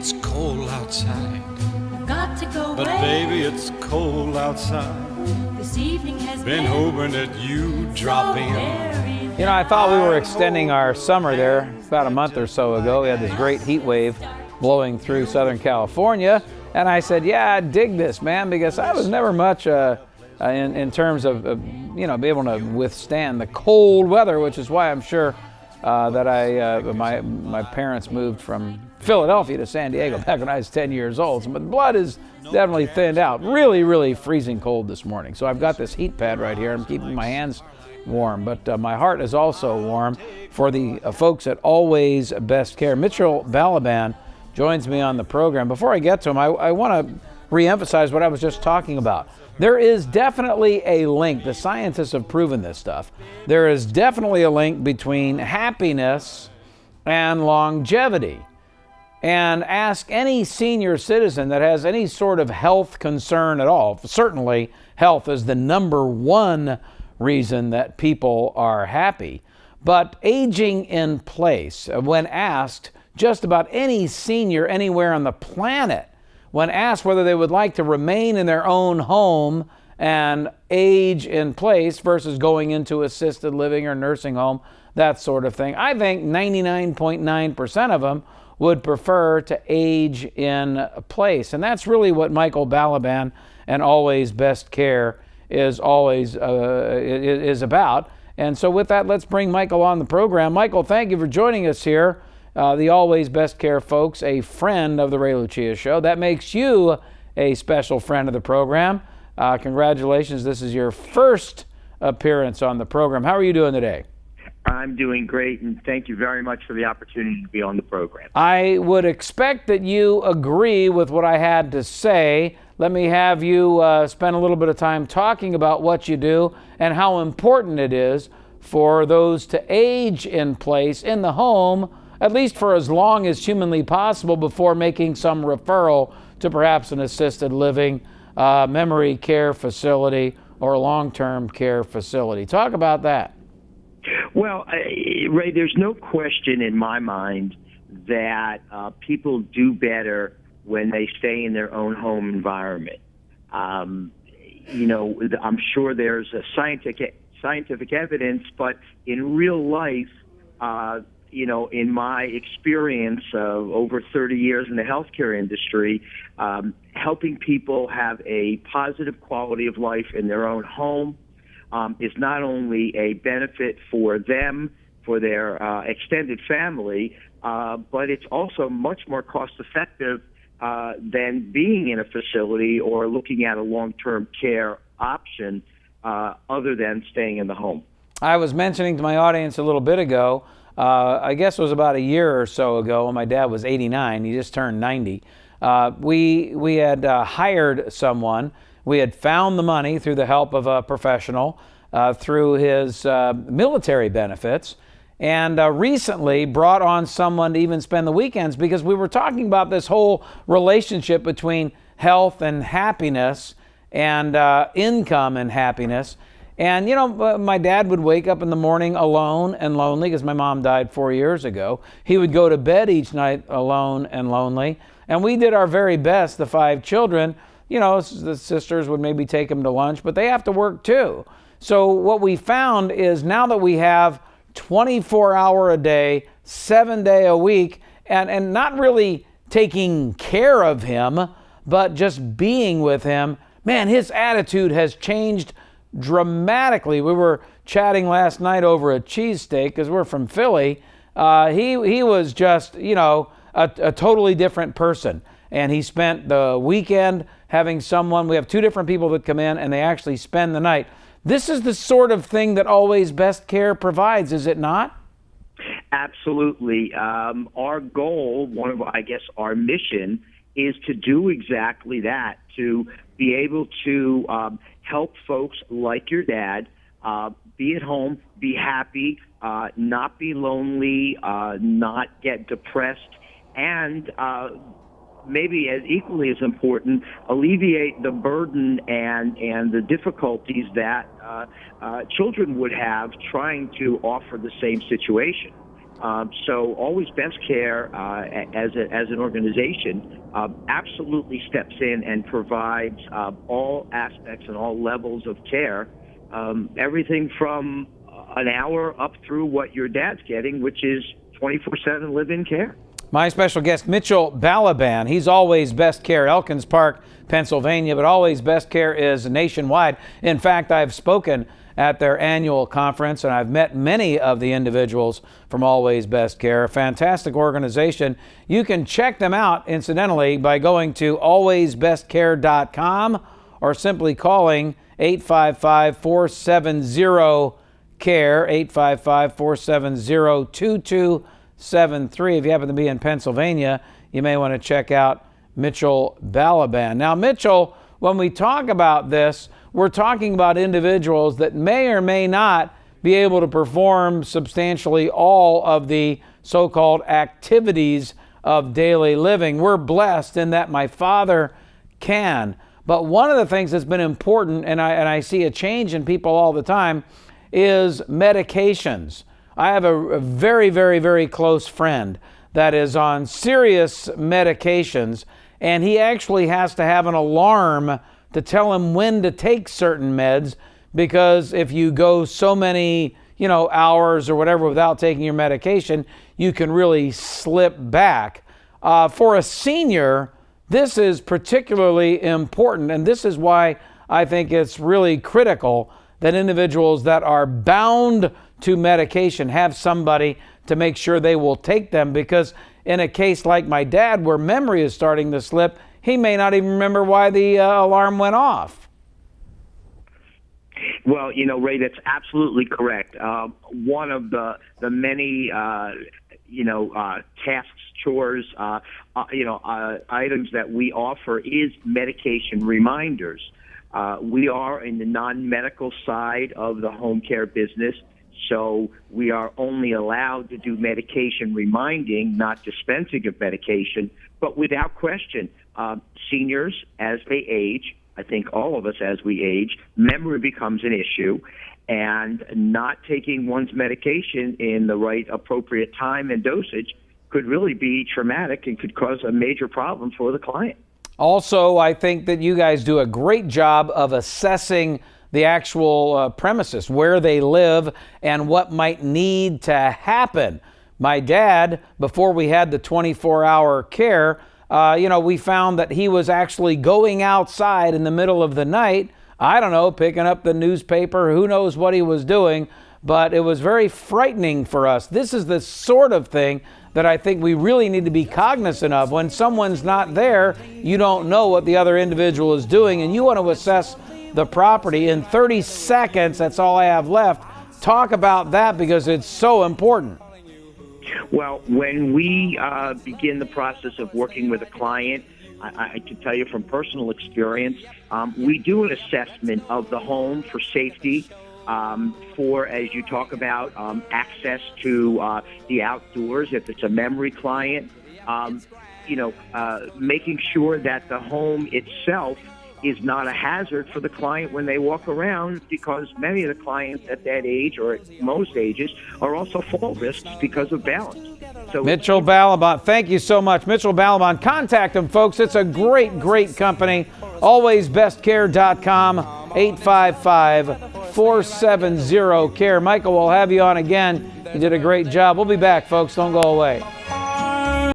it's cold outside. I've got to go But away. baby, it's cold outside. This evening has Been hoping that you drop in. You know, I thought we were extending our summer there about a month or so ago. We had this great heat wave blowing through Southern California. And I said, yeah, I dig this, man, because I was never much in terms of, be able to withstand the cold weather, which is why I'm sure that my parents moved from Philadelphia to San Diego back when I was 10 years old. So my blood is definitely thinned out. Really, really freezing cold this morning. So I've got this heat pad right here. I'm keeping my hands warm, but my heart is also warm for the folks at Always Best Care. Mitchell Balaban joins me on the program. Before I get to him, I want to reemphasize what I was just talking about. There is definitely a link. The scientists have proven this stuff. There is definitely a link between happiness and longevity. And ask any senior citizen that has any sort of health concern at all. Certainly, health is the number one reason that people are happy. But aging in place, when asked, just about any senior anywhere on the planet, when asked whether they would like to remain in their own home and age in place versus going into assisted living or nursing home, that sort of thing, I think 99.9% of them would prefer to age in place. And that's really what Michael Balaban and Always Best Care is about. And so with that, let's bring Michael on the program. Michael, thank you for joining us here. The Always Best Care folks, a friend of the Ray Lucia Show. That makes you a special friend of the program. Congratulations. This is your first appearance on the program. How are you doing today? I'm doing great, and thank you very much for the opportunity to be on the program. I would expect that you agree with what I had to say. Let me have you spend a little bit of time talking about what you do and how important it is for those to age in place in the home, at least for as long as humanly possible before making some referral to perhaps an assisted living, memory care facility, or long-term care facility. Talk about that. Well, Ray, there's no question in my mind that people do better when they stay in their own home environment. I'm sure there's a scientific evidence, but in real life, in my experience of over 30 years in the healthcare industry, helping people have a positive quality of life in their own home is not only a benefit for them, for their extended family, but it's also much more cost-effective than being in a facility or looking at a long-term care option other than staying in the home. I was mentioning to my audience a little bit ago, I guess it was about a year or so ago when my dad was 89, he just turned 90. We had hired someone. We had found the money through the help of a professional, through his military benefits, and recently brought on someone to even spend the weekends, because we were talking about this whole relationship between health and happiness and income and happiness. And, my dad would wake up in the morning alone and lonely because my mom died 4 years ago. He would go to bed each night alone and lonely. And we did our very best, the 5 children. The sisters would maybe take him to lunch, but they have to work too. So what we found is now that we have 24-hour a day, 7-day a week, and not really taking care of him, but just being with him, man, his attitude has changed dramatically. We were chatting last night over a cheesesteak because we're from Philly. He was just, a totally different person. And he spent the weekend having someone, we have 2 different people that come in and they actually spend the night. This is the sort of thing that Always Best Care provides, is it not? Absolutely. Our goal, our mission is to do exactly that, to be able to help folks like your dad be at home, be happy, not be lonely, not get depressed, and maybe as equally as important, alleviate the burden and the difficulties that children would have trying to offer the same situation. So Always Best Care, as an organization, absolutely steps in and provides all aspects and all levels of care, everything from an hour up through what your dad's getting, which is 24/7 live-in care. My special guest, Mitchell Balaban. He's Always Best Care, Elkins Park, Pennsylvania, but Always Best Care is nationwide. In fact, I've spoken at their annual conference, and I've met many of the individuals from Always Best Care. A fantastic organization. You can check them out, incidentally, by going to alwaysbestcare.com or simply calling 855-470-CARE, 855-470-2273. If you happen to be in Pennsylvania, you may want to check out Mitchell Balaban. Now, Mitchell, when we talk about this, we're talking about individuals that may or may not be able to perform substantially all of the so-called activities of daily living. We're blessed in that my father can. But one of the things that's been important, and I see a change in people all the time, is medications. I have a very, very, very close friend that is on serious medications, and he actually has to have an alarm to tell him when to take certain meds, because if you go so many, hours or whatever without taking your medication, you can really slip back. For a senior, this is particularly important, and this is why I think it's really critical that individuals that are bound to medication have somebody to make sure they will take them, because in a case like my dad where memory is starting to slip, he may not even remember why the alarm went off. Well, Ray, that's absolutely correct. One of the many, tasks, chores, items that we offer is medication reminders. We are in the non-medical side of the home care business, so we are only allowed to do medication reminding, not dispensing of medication. But without question, seniors, as they age, I think all of us as we age, memory becomes an issue, and not taking one's medication in the right appropriate time and dosage could really be traumatic and could cause a major problem for the client. Also, I think that you guys do a great job of assessing the actual premises, where they live, and what might need to happen. My dad, before we had the 24-hour care, we found that he was actually going outside in the middle of the night, picking up the newspaper, who knows what he was doing, but it was very frightening for us. This is the sort of thing that I think we really need to be cognizant of. When someone's not there, you don't know what the other individual is doing, and you want to assess the property. In 30 seconds, that's all I have left. Talk about that, because it's so important. Well, when we begin the process of working with a client, I can tell you from personal experience, we do an assessment of the home for safety, for, as you talk about, access to the outdoors, if it's a memory client, making sure that the home itself is not a hazard for the client when they walk around, because many of the clients at that age, or at most ages, are also fall risks because of balance. So Mitchell Balaban, thank you so much. Mitchell Balaban, contact him, folks. It's a great, great company. AlwaysBestCare.com, 855-470-CARE. Michael, we'll have you on again. You did a great job. We'll be back, folks. Don't go away.